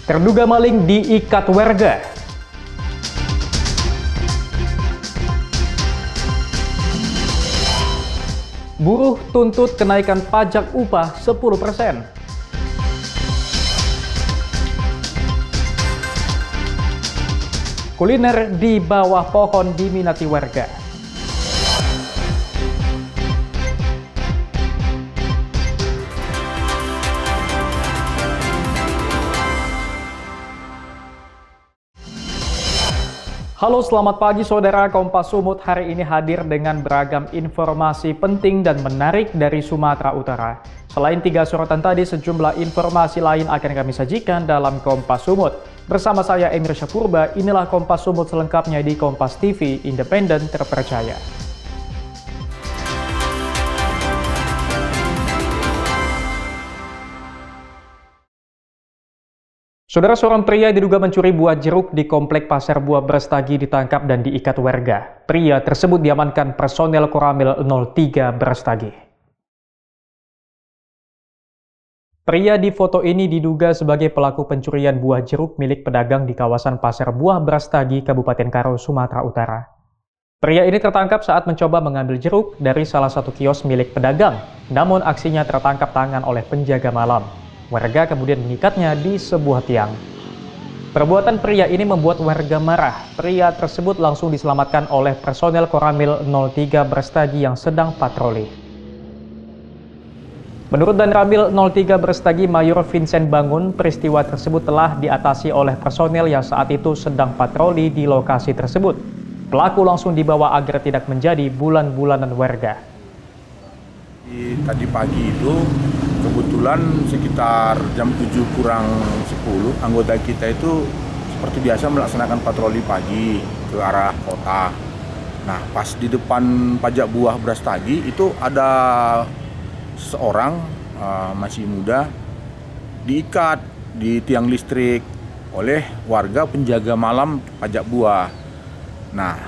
Terduga maling diikat warga. Buruh tuntut kenaikan pajak upah 10%. Kuliner di bawah pohon diminati warga. Halo, selamat pagi saudara. Kompas Sumut hari ini hadir dengan beragam informasi penting dan menarik dari Sumatera Utara. Selain 3 sorotan tadi, sejumlah informasi lain akan kami sajikan dalam Kompas Sumut. Bersama saya Emir Syapurba, inilah Kompas Sumut selengkapnya di Kompas TV, independen terpercaya. Saudara, seorang pria diduga mencuri buah jeruk di Komplek Pasar Buah Brastagi ditangkap dan diikat warga. Pria tersebut diamankan personel Koramil 03 Brastagi. Pria di foto ini diduga sebagai pelaku pencurian buah jeruk milik pedagang di kawasan Pasar Buah Brastagi, Kabupaten Karo, Sumatera Utara. Pria ini tertangkap saat mencoba mengambil jeruk dari salah satu kios milik pedagang, namun aksinya tertangkap tangan oleh penjaga malam. Warga kemudian mengikatnya di sebuah tiang. Perbuatan pria ini membuat warga marah. Pria tersebut langsung diselamatkan oleh personel Koramil 03 Brastagi yang sedang patroli. Menurut Danramil 03 Brastagi Mayor Vincent Bangun, peristiwa tersebut telah diatasi oleh personel yang saat itu sedang patroli di lokasi tersebut. Pelaku langsung dibawa agar tidak menjadi bulan-bulanan warga. Tadi pagi itu kebetulan sekitar jam 7 kurang 10, anggota kita itu seperti biasa melaksanakan patroli pagi ke arah kota. Nah, pas di depan pajak buah Brastagi itu ada seorang masih muda diikat di tiang listrik oleh warga penjaga malam pajak buah. Nah,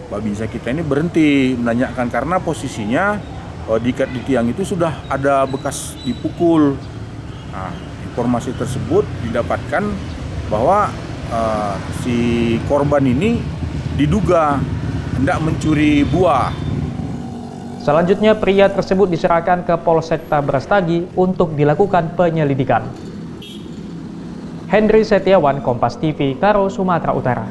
babinsa kita ini berhenti menanyakan karena posisinya diikat di tiang itu sudah ada bekas dipukul. Nah, informasi tersebut didapatkan bahwa si korban ini diduga hendak mencuri buah. Selanjutnya, pria tersebut diserahkan ke Polsekta Brastagi untuk dilakukan penyelidikan. Henry Setiawan, Kompas TV, Karo, Sumatera Utara.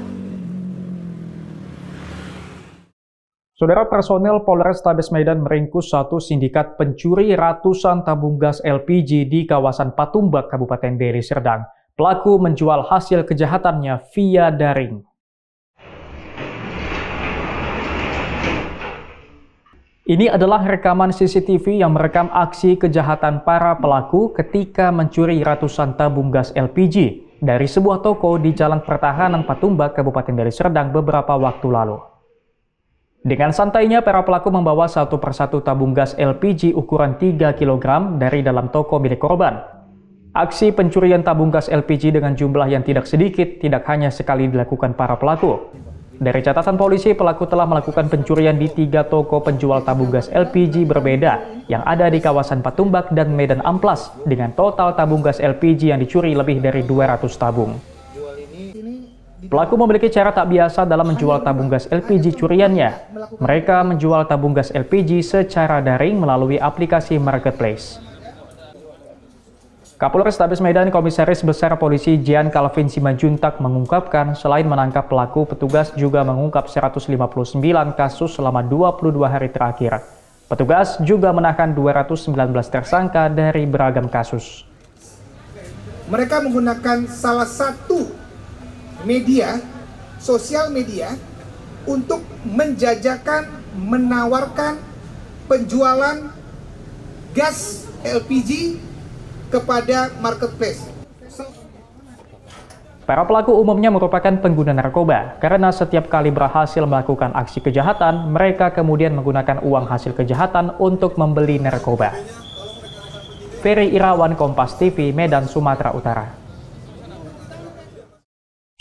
Saudara, personel Polrestabes Medan meringkus satu sindikat pencuri ratusan tabung gas LPG di kawasan Patumbak, Kabupaten Deli Serdang. Pelaku menjual hasil kejahatannya via daring. Ini adalah rekaman CCTV yang merekam aksi kejahatan para pelaku ketika mencuri ratusan tabung gas LPG dari sebuah toko di Jalan Pertahanan Patumbak, Kabupaten Deli Serdang beberapa waktu lalu. Dengan santainya, para pelaku membawa satu persatu tabung gas LPG ukuran 3 kg dari dalam toko milik korban. Aksi pencurian tabung gas LPG dengan jumlah yang tidak sedikit tidak hanya sekali dilakukan para pelaku. Dari catatan polisi, pelaku telah melakukan pencurian di 3 toko penjual tabung gas LPG berbeda yang ada di kawasan Patumbak dan Medan Amplas, dengan total tabung gas LPG yang dicuri lebih dari 200 tabung. Pelaku memiliki cara tak biasa dalam menjual tabung gas LPG curiannya. Mereka menjual tabung gas LPG secara daring melalui aplikasi marketplace. Kapolrestabes Medan Komisaris Besar Polisi Jean Calvin Simanjuntak mengungkapkan selain menangkap pelaku, petugas juga mengungkap 159 kasus selama 22 hari terakhir. Petugas juga menahan 219 tersangka dari beragam kasus. Mereka menggunakan salah satu media, sosial media, untuk menjajakan, menawarkan penjualan gas LPG kepada marketplace. Para pelaku umumnya merupakan pengguna narkoba, karena setiap kali berhasil melakukan aksi kejahatan, mereka kemudian menggunakan uang hasil kejahatan untuk membeli narkoba. Ferry Irawan, Kompas TV, Medan, Sumatera Utara.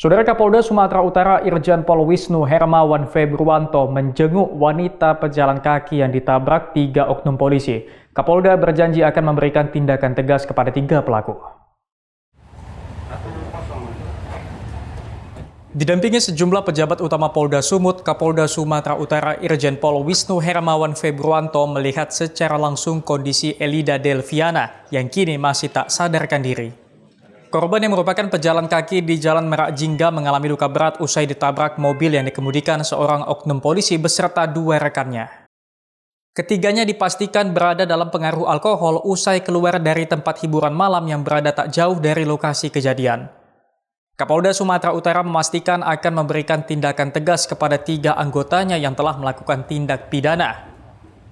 Saudara, Kapolda Sumatera Utara Irjen Pol Wisnu Hermawan Februanto menjenguk wanita pejalan kaki yang ditabrak 3 oknum polisi. Kapolda berjanji akan memberikan tindakan tegas kepada 3 pelaku. Didampingi sejumlah pejabat utama Polda Sumut, Kapolda Sumatera Utara Irjen Pol Wisnu Hermawan Februanto melihat secara langsung kondisi Elida Delviana yang kini masih tak sadarkan diri. Korban yang merupakan pejalan kaki di Jalan Merak Jingga mengalami luka berat usai ditabrak mobil yang dikemudikan seorang oknum polisi beserta 2 rekannya. Ketiganya dipastikan berada dalam pengaruh alkohol usai keluar dari tempat hiburan malam yang berada tak jauh dari lokasi kejadian. Kapolda Sumatera Utara memastikan akan memberikan tindakan tegas kepada 3 anggotanya yang telah melakukan tindak pidana.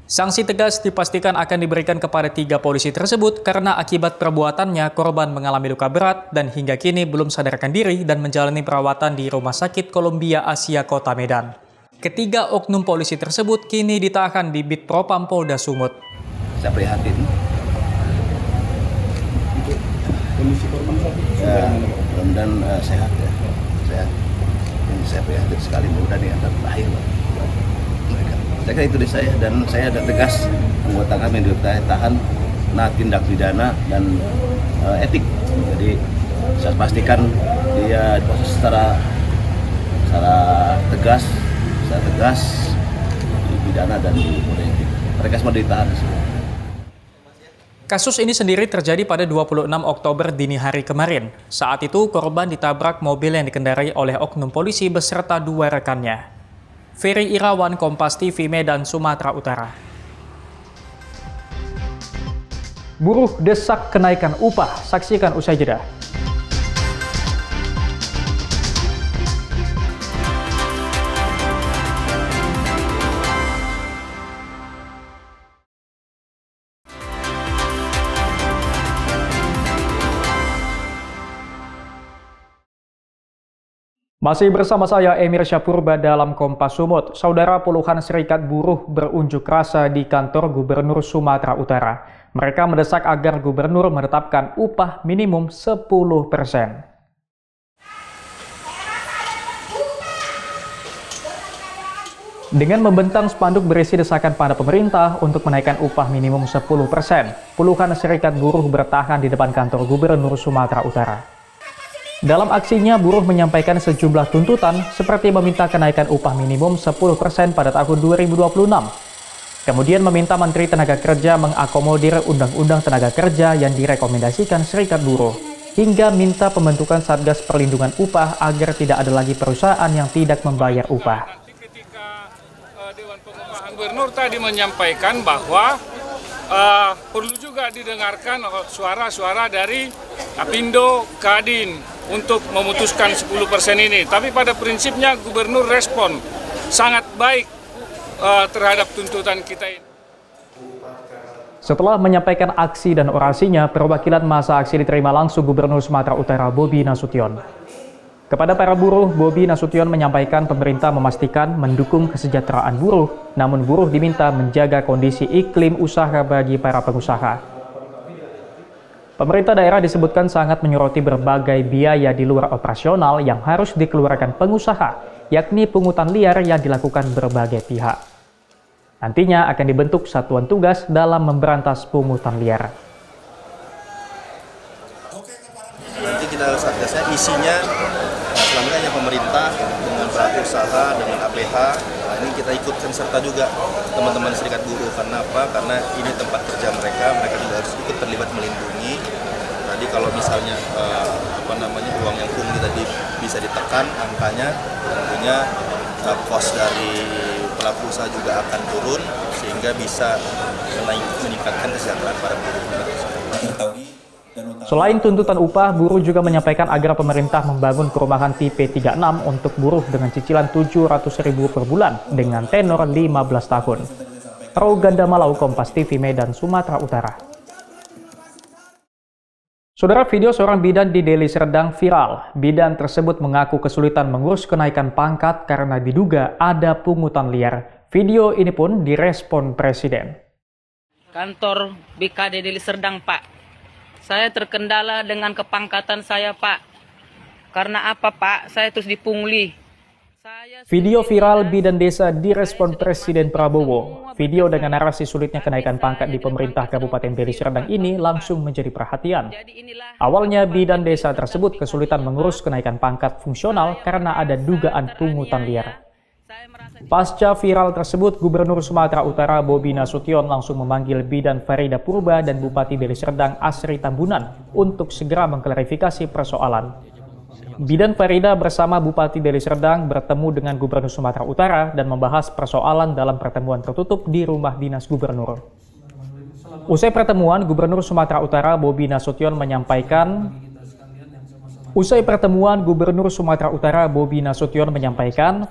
Sanksi tegas dipastikan akan diberikan kepada 3 polisi tersebut karena akibat perbuatannya korban mengalami luka berat dan hingga kini belum sadarkan diri dan menjalani perawatan di Rumah Sakit Columbia Asia Kota Medan. Ketiga oknum polisi tersebut kini ditahan di Bitpropam Polda Sumut. Saya prihatin. Kondisi korban saat itu mudah-mudahan sehat ya, sehat. Dan saya prihatin sekali, mudah-mudahan yang terakhir mereka. Saya kira itu dari saya, dan saya ada tegas anggota kami yang ditahan tindak pidana dan etik. Jadi saya pastikan dia diproses secara tegas, dipidana dan etik. Mereka semua ditahan. Kasus ini sendiri terjadi pada 26 Oktober dini hari kemarin. Saat itu korban ditabrak mobil yang dikendarai oleh oknum polisi beserta 2 rekannya. Ferry Irawan, Kompas TV, Medan, Sumatera Utara. Buruh desak kenaikan upah, saksikan usai jeda. Masih bersama saya Emir Syapurba dalam Kompas Sumut. Saudara, puluhan serikat buruh berunjuk rasa di kantor Gubernur Sumatera Utara. Mereka mendesak agar gubernur menetapkan upah minimum 10%. Dengan membentang spanduk berisi desakan pada pemerintah untuk menaikkan upah minimum 10%, puluhan serikat buruh bertahan di depan kantor Gubernur Sumatera Utara. Dalam aksinya, buruh menyampaikan sejumlah tuntutan seperti meminta kenaikan upah minimum 10% pada tahun 2026. Kemudian meminta Menteri Tenaga Kerja mengakomodir Undang-Undang Tenaga Kerja yang direkomendasikan serikat buruh, hingga minta pembentukan Satgas Perlindungan Upah agar tidak ada lagi perusahaan yang tidak membayar upah. Ketika Dewan Pengupahan Gubernur tadi menyampaikan bahwa perlu juga didengarkan suara-suara dari Apindo, Kadin untuk memutuskan 10% ini. Tapi pada prinsipnya gubernur respon sangat baik terhadap tuntutan kita ini. Setelah menyampaikan aksi dan orasinya, perwakilan masa aksi diterima langsung Gubernur Sumatera Utara Bobi Nasution. Kepada para buruh, Bobi Nasution menyampaikan pemerintah memastikan mendukung kesejahteraan buruh, namun buruh diminta menjaga kondisi iklim usaha bagi para pengusaha. Pemerintah daerah disebutkan sangat menyoroti berbagai biaya di luar operasional yang harus dikeluarkan pengusaha, yakni pungutan liar yang dilakukan berbagai pihak. Nantinya akan dibentuk satuan tugas dalam memberantas pungutan liar. Nanti kita satgasnya isinya selama ini pemerintah dengan pelaku usaha, dengan APH. Nah, ini kita ikutkan serta juga teman-teman serikat buruh. Karena apa? Karena ini tempat kerja mereka juga harus ikut terlibat melindungi. Tadi kalau misalnya uang yang pungli tadi bisa ditekan angkanya, tentunya kos dari pelaku usaha juga akan turun sehingga bisa meningkatkan kesejahteraan para buruh. Selain tuntutan upah, buruh juga menyampaikan agar pemerintah membangun perumahan tipe 36 untuk buruh dengan cicilan Rp700.000 per bulan dengan tenor 15 tahun. Roganda Malau, Kompas TV, Medan, Sumatera Utara. Saudara, video seorang bidan di Deli Serdang viral. Bidan tersebut mengaku kesulitan mengurus kenaikan pangkat karena diduga ada pungutan liar. Video ini pun direspon Presiden. Kantor BKD Deli Serdang, Pak. Saya terkendala dengan kepangkatan saya, Pak. Karena apa, Pak? Saya terus dipungli. Video viral Bidan Desa direspon Presiden Prabowo. Video dengan narasi sulitnya kenaikan pangkat di pemerintah Kabupaten Deli Serdang ini langsung menjadi perhatian. Awalnya Bidan Desa tersebut kesulitan mengurus kenaikan pangkat fungsional karena ada dugaan pungutan liar. Pasca viral tersebut, Gubernur Sumatera Utara Bobi Nasution langsung memanggil Bidan Farida Purba dan Bupati Deli Serdang Asri Tambunan untuk segera mengklarifikasi persoalan. Bidan Farida bersama Bupati Deli Serdang bertemu dengan Gubernur Sumatera Utara dan membahas persoalan dalam pertemuan tertutup di rumah dinas Gubernur. Usai pertemuan, Gubernur Sumatera Utara Bobi Nasution menyampaikan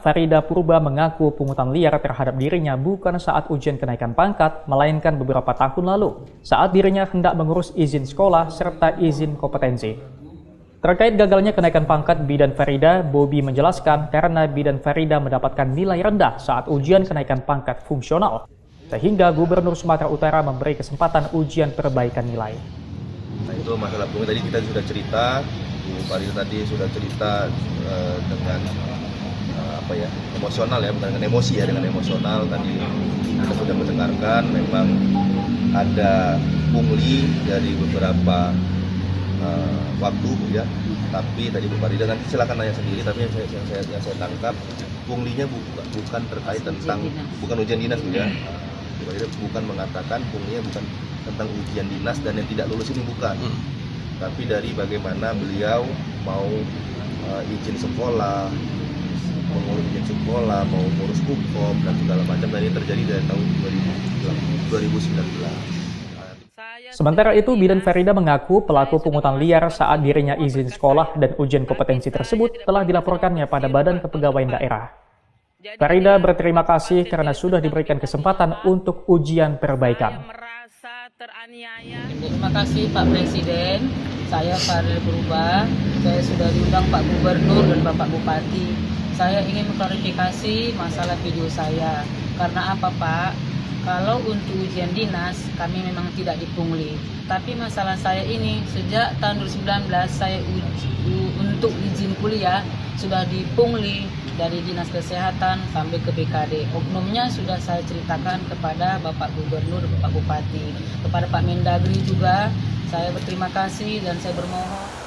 Farida Purba mengaku pungutan liar terhadap dirinya bukan saat ujian kenaikan pangkat, melainkan beberapa tahun lalu, saat dirinya hendak mengurus izin sekolah serta izin kompetensi. Terkait gagalnya kenaikan pangkat Bidan Farida, Bobi menjelaskan karena Bidan Farida mendapatkan nilai rendah saat ujian kenaikan pangkat fungsional, sehingga Gubernur Sumatera Utara memberi kesempatan ujian perbaikan nilai. Nah itu masalah pungli tadi kita sudah cerita, Bu Farida tadi sudah cerita dengan emosional ya, bukan dengan emosi ya, dengan emosional. Tadi kita sudah mendengarkan memang ada pungli dari beberapa waktu ya, tapi tadi Bu Farida nanti silakan nanya sendiri, tapi yang saya tangkap punglinya bukan terkait tentang bukan ujian dinas ya. Bu Farida bukan mengatakan punglinya bukan tentang ujian dinas dan yang tidak lulus ini bukan, tapi dari bagaimana beliau mau izin sekolah, mengurus izin sekolah, mau ngurus hukum dan segala macam, dan ini terjadi dari tahun 2019. Sementara itu, Bidan Farida mengaku pelaku pungutan liar saat dirinya izin sekolah dan ujian kompetensi tersebut telah dilaporkannya pada Badan Kepegawaian Daerah. Farida berterima kasih karena sudah diberikan kesempatan untuk ujian perbaikan. Terima kasih Pak Presiden, saya Farida Purba, saya sudah diundang Pak Gubernur dan Bapak Bupati. Saya ingin mengklarifikasi masalah video saya. Karena apa Pak? Kalau untuk ujian dinas, kami memang tidak dipungli. Tapi masalah saya ini, sejak tahun 2019, saya untuk izin kuliah sudah dipungli dari Dinas Kesehatan sampai ke BKD. Oknumnya sudah saya ceritakan kepada Bapak Gubernur, Bapak Bupati. Kepada Pak Mendagri juga, saya berterima kasih dan saya bermohon.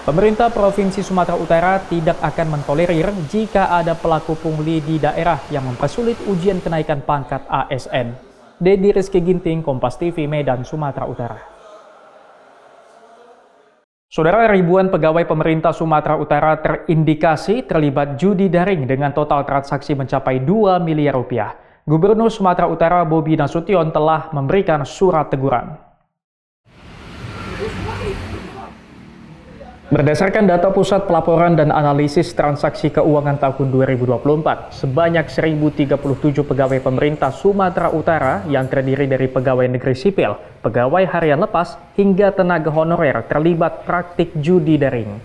Pemerintah Provinsi Sumatera Utara tidak akan mentolerir jika ada pelaku pungli di daerah yang mempersulit ujian kenaikan pangkat ASN. Dedi Rizky Ginting, Kompas TV, Medan, Sumatera Utara. Saudara, ribuan pegawai pemerintah Sumatera Utara terindikasi terlibat judi daring dengan total transaksi mencapai 2 miliar rupiah. Gubernur Sumatera Utara Bobi Nasution telah memberikan surat teguran. Berdasarkan data Pusat Pelaporan dan Analisis Transaksi Keuangan tahun 2024, sebanyak 1.037 pegawai pemerintah Sumatera Utara yang terdiri dari pegawai negeri sipil, pegawai harian lepas, hingga tenaga honorer terlibat praktik judi daring.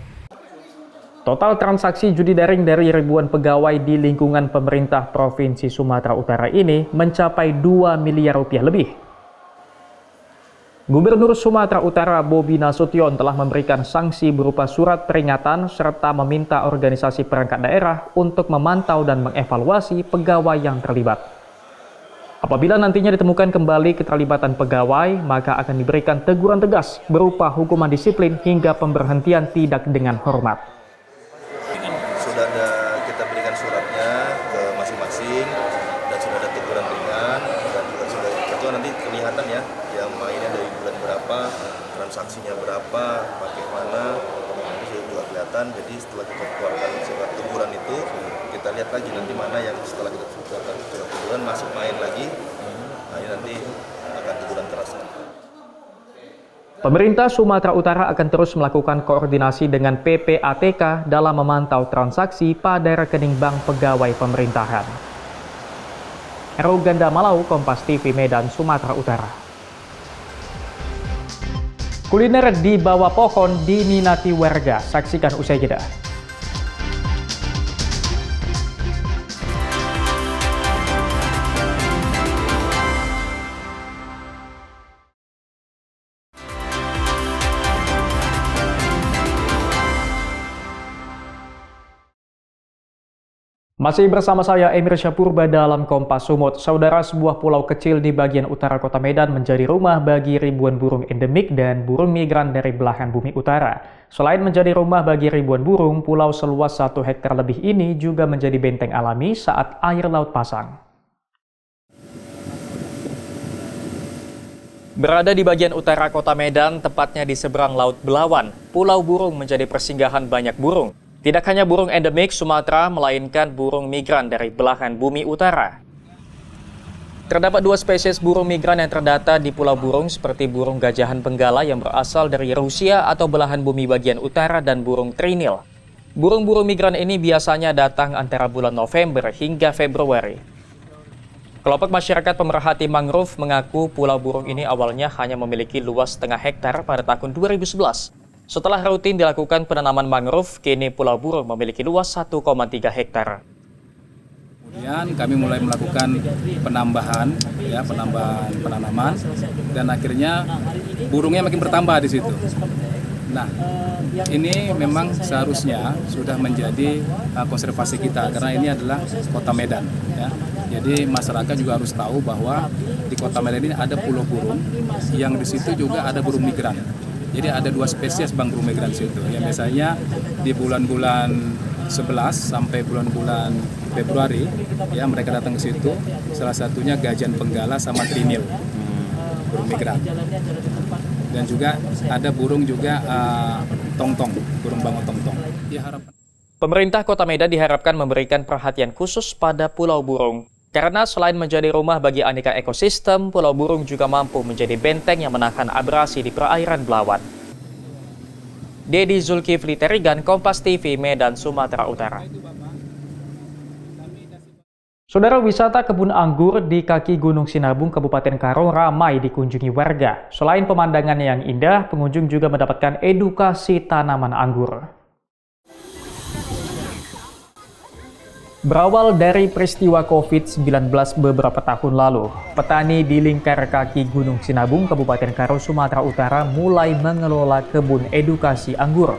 Total transaksi judi daring dari ribuan pegawai di lingkungan pemerintah Provinsi Sumatera Utara ini mencapai 2 miliar rupiah lebih. Gubernur Sumatera Utara Bobi Nasution telah memberikan sanksi berupa surat peringatan serta meminta organisasi perangkat daerah untuk memantau dan mengevaluasi pegawai yang terlibat. Apabila nantinya ditemukan kembali keterlibatan pegawai, maka akan diberikan teguran tegas berupa hukuman disiplin hingga pemberhentian tidak dengan hormat. Sudah kita berikan suratnya ke masing-masing dan sudah ada teguran ringan, dan juga sudah itu nanti kelihatan ya, yang mainnya dari bulan berapa, transaksinya berapa, pakai mana, ini sudah juga kelihatan. Jadi setelah kita keluarkan surat teguran itu, kita lihat lagi nanti mana yang setelah kita keluarkan surat teguran masih main lagi, nah ini nanti akan teguran keras. Pemerintah Sumatera Utara akan terus melakukan koordinasi dengan PPATK dalam memantau transaksi pada rekening bank pegawai pemerintahan. Eroganda Malau, Kompas TV, Medan, Sumatera Utara. Kuliner di bawah pohon diminati warga. Saksikan usai jeda. Masih bersama saya Emir Syapurba dalam Kompas Sumut. Saudara, sebuah pulau kecil di bagian utara kota Medan menjadi rumah bagi ribuan burung endemik dan burung migran dari belahan bumi utara. Selain menjadi rumah bagi ribuan burung, pulau seluas 1 hektar lebih ini juga menjadi benteng alami saat air laut pasang. Berada di bagian utara kota Medan, tepatnya di seberang Laut Belawan, Pulau Burung menjadi persinggahan banyak burung. Tidak hanya burung endemik Sumatera, melainkan burung migran dari belahan bumi utara. Terdapat 2 spesies burung migran yang terdata di Pulau Burung seperti burung gajahan benggala yang berasal dari Rusia atau belahan bumi bagian utara dan burung trinil. Burung-burung migran ini biasanya datang antara bulan November hingga Februari. Kelompok masyarakat pemerhati mangrove mengaku Pulau Burung ini awalnya hanya memiliki luas setengah hektar pada tahun 2011. Setelah rutin dilakukan penanaman mangrove, kini Pulau Burung memiliki luas 1,3 hektar. Kemudian kami mulai melakukan penambahan penanaman, dan akhirnya burungnya makin bertambah di situ. Nah, ini memang seharusnya sudah menjadi konservasi kita karena ini adalah kota Medan. Ya. Jadi masyarakat juga harus tahu bahwa di kota Medan ini ada pulau burung, yang di situ juga ada burung migran. Jadi ada 2 spesies burung migran situ. Yang biasanya di bulan-bulan 11 sampai bulan-bulan Februari, ya mereka datang ke situ. Salah satunya gajahan benggala sama trinil, burung migran. Dan juga ada burung juga tongtong, burung bango tongtong. Pemerintah Kota Medan diharapkan memberikan perhatian khusus pada Pulau Burung. Karena selain menjadi rumah bagi aneka ekosistem, Pulau Burung juga mampu menjadi benteng yang menahan abrasi di perairan Belawan. Dedi Zulkifli Terigan, Kompas TV, Medan, Sumatera Utara. Saudara, wisata kebun anggur di kaki Gunung Sinabung, Kabupaten Karo ramai dikunjungi warga. Selain pemandangan yang indah, pengunjung juga mendapatkan edukasi tanaman anggur. Berawal dari peristiwa COVID-19 beberapa tahun lalu, petani di lingkar kaki Gunung Sinabung, Kabupaten Karo, Sumatera Utara mulai mengelola kebun edukasi anggur.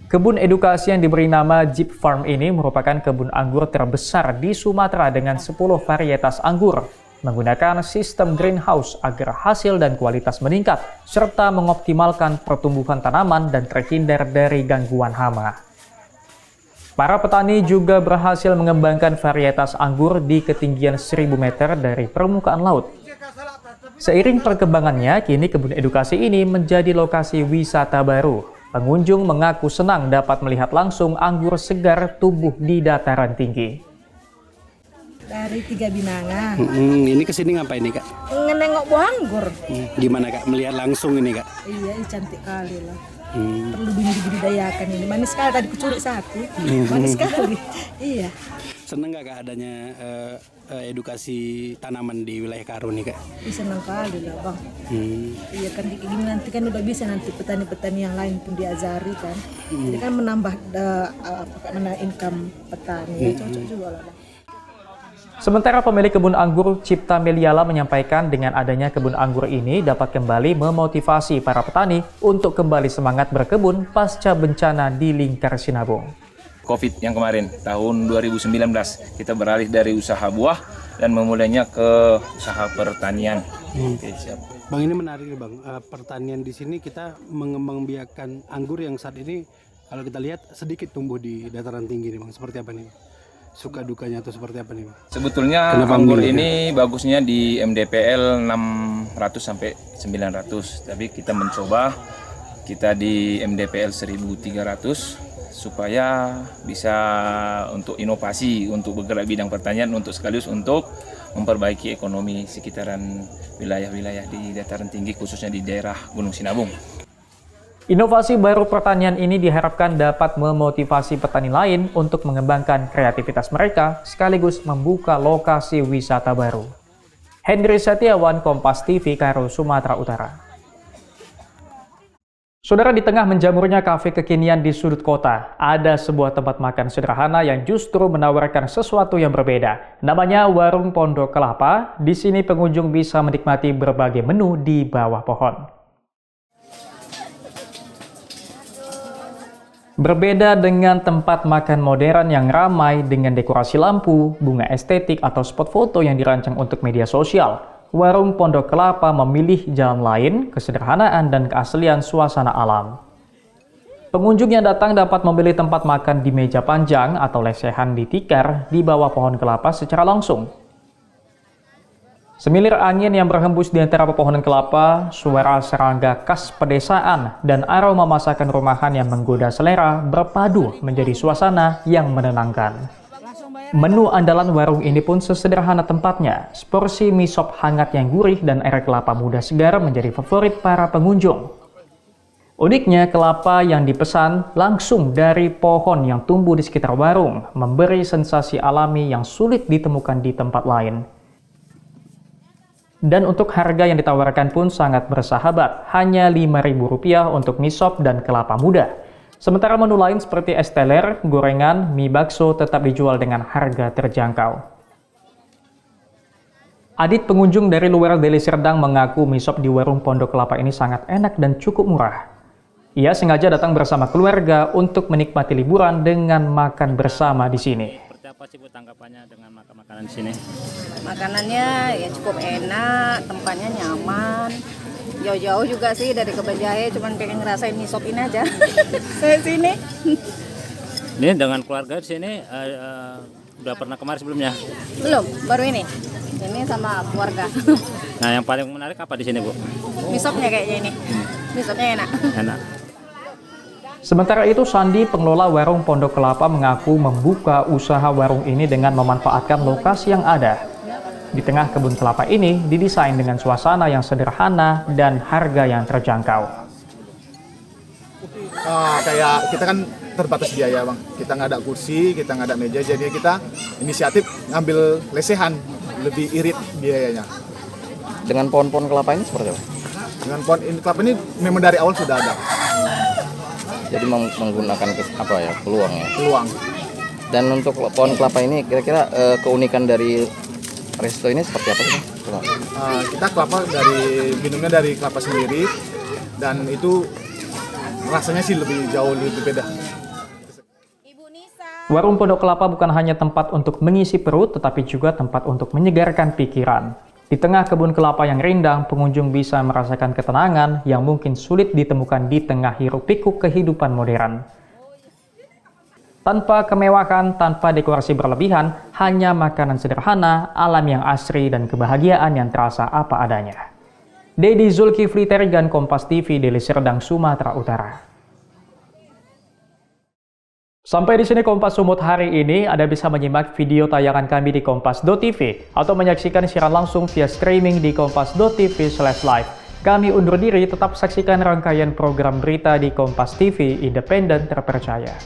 Kebun edukasi yang diberi nama Jeep Farm ini merupakan kebun anggur terbesar di Sumatera dengan 10 varietas anggur, menggunakan sistem greenhouse agar hasil dan kualitas meningkat, serta mengoptimalkan pertumbuhan tanaman dan terhindar dari gangguan hama. Para petani juga berhasil mengembangkan varietas anggur di ketinggian 1000 meter dari permukaan laut. Seiring perkembangannya, kini kebun edukasi ini menjadi lokasi wisata baru. Pengunjung mengaku senang dapat melihat langsung anggur segar tumbuh di dataran tinggi. Dari 3 Binangan. Ini kesini ngapain nih, Kak? Nengok buah anggur. Gimana, Kak? Melihat langsung ini, Kak? Iya, cantik kali lah. Perlu dibudidayakan ini. Manis sekali, tadi kucuri 1. Manis sekali. Iya. Seneng nggak, Kak, adanya edukasi tanaman di wilayah Karo nih, Kak? Senang kali lah, Bang. Iya kan, gini nanti kan udah bisa nanti petani-petani yang lain pun diajari kan. Jadi kan menambah income petani. Ya, cocok juga lah, Bang. Sementara pemilik kebun anggur Cipta Meliala menyampaikan dengan adanya kebun anggur ini dapat kembali memotivasi para petani untuk kembali semangat berkebun pasca bencana di lingkar Sinabung. COVID yang kemarin, tahun 2019, kita beralih dari usaha buah dan memulainya ke usaha pertanian. Oke, siap. Bang, ini menarik nih, Bang. Pertanian di sini kita mengembangbiakan anggur yang saat ini kalau kita lihat sedikit tumbuh di dataran tinggi nih, Bang. Seperti apa nih? Suka dukanya atau seperti apa nih, Bang? Sebetulnya anggur ini bagusnya di MDPL 600 sampai 900, tapi kita mencoba kita di MDPL 1300 supaya bisa untuk inovasi, untuk bergerak bidang pertanian, untuk sekaligus untuk memperbaiki ekonomi sekitaran wilayah-wilayah di dataran tinggi, khususnya di daerah Gunung Sinabung. Inovasi baru pertanian ini diharapkan dapat memotivasi petani lain untuk mengembangkan kreativitas mereka sekaligus membuka lokasi wisata baru. Henry Setiawan, Kompas TV, Karo, Sumatera Utara. Saudara, di tengah menjamurnya kafe kekinian di sudut kota, ada sebuah tempat makan sederhana yang justru menawarkan sesuatu yang berbeda. Namanya Warung Pondok Kelapa. Di sini pengunjung bisa menikmati berbagai menu di bawah pohon. Berbeda dengan tempat makan modern yang ramai dengan dekorasi lampu, bunga estetik, atau spot foto yang dirancang untuk media sosial, warung Pondok Kelapa memilih jalan lain, kesederhanaan, dan keaslian suasana alam. Pengunjung yang datang dapat memilih tempat makan di meja panjang atau lesehan di tikar di bawah pohon kelapa secara langsung. Semilir angin yang berhembus di antara pepohonan kelapa, suara serangga khas pedesaan, dan aroma masakan rumahan yang menggoda selera berpadu menjadi suasana yang menenangkan. Menu andalan warung ini pun sesederhana tempatnya. Seporsi mie sop hangat yang gurih dan air kelapa muda segar menjadi favorit para pengunjung. Uniknya, kelapa yang dipesan langsung dari pohon yang tumbuh di sekitar warung, memberi sensasi alami yang sulit ditemukan di tempat lain. Dan untuk harga yang ditawarkan pun sangat bersahabat, hanya Rp5.000 untuk mie sop dan kelapa muda. Sementara menu lain seperti es teler, gorengan, mie bakso tetap dijual dengan harga terjangkau. Adit, pengunjung dari luar Deli Serdang, mengaku mie sop di warung Pondok Kelapa ini sangat enak dan cukup murah. Ia sengaja datang bersama keluarga untuk menikmati liburan dengan makan bersama di sini. Apa sih Bu tanggapannya dengan makanan di sini? Makanannya ya cukup enak, tempatnya nyaman. Jauh-jauh juga sih dari Kebajahe, cuman pengen ngerasain mie sop ini aja. Saya sini. Ini dengan keluarga di sini udah pernah kemarin sebelumnya? Belum, baru ini. Ini sama keluarga. Nah, yang paling menarik apa di sini, Bu? Mie sopnya kayaknya ini. Mie sopnya enak. Enak. Sementara itu, Sandi, pengelola warung Pondok Kelapa, mengaku membuka usaha warung ini dengan memanfaatkan lokasi yang ada. Di tengah kebun kelapa ini didesain dengan suasana yang sederhana dan harga yang terjangkau. Kayak kita kan terbatas biaya, Bang. Kita nggak ada kursi, kita nggak ada meja, jadi kita inisiatif ngambil lesehan, lebih irit biayanya. Dengan pohon-pohon kelapa ini seperti apa? Dengan pohon kelapa ini memang dari awal sudah ada. Jadi menggunakan peluang ya. Peluang. Dan untuk pohon kelapa ini kira-kira keunikan dari resto ini seperti apa sih? Kita kelapa minumnya dari kelapa sendiri, dan itu rasanya sih jauh lebih beda. Warung Pondok Kelapa bukan hanya tempat untuk mengisi perut, tetapi juga tempat untuk menyegarkan pikiran. Di tengah kebun kelapa yang rindang, pengunjung bisa merasakan ketenangan yang mungkin sulit ditemukan di tengah hiruk-pikuk kehidupan modern. Tanpa kemewahan, tanpa dekorasi berlebihan, hanya makanan sederhana, alam yang asri, dan kebahagiaan yang terasa apa adanya. Dedi Zulkifli Terigan, Kompas TV, Deli Serdang, Sumatera Utara. Sampai di sini Kompas Sumut hari ini. Anda bisa menyimak video tayangan kami di kompas.tv atau menyaksikan siaran langsung via streaming di kompas.tv/live. Kami undur diri, tetap saksikan rangkaian program berita di Kompas TV, independen terpercaya.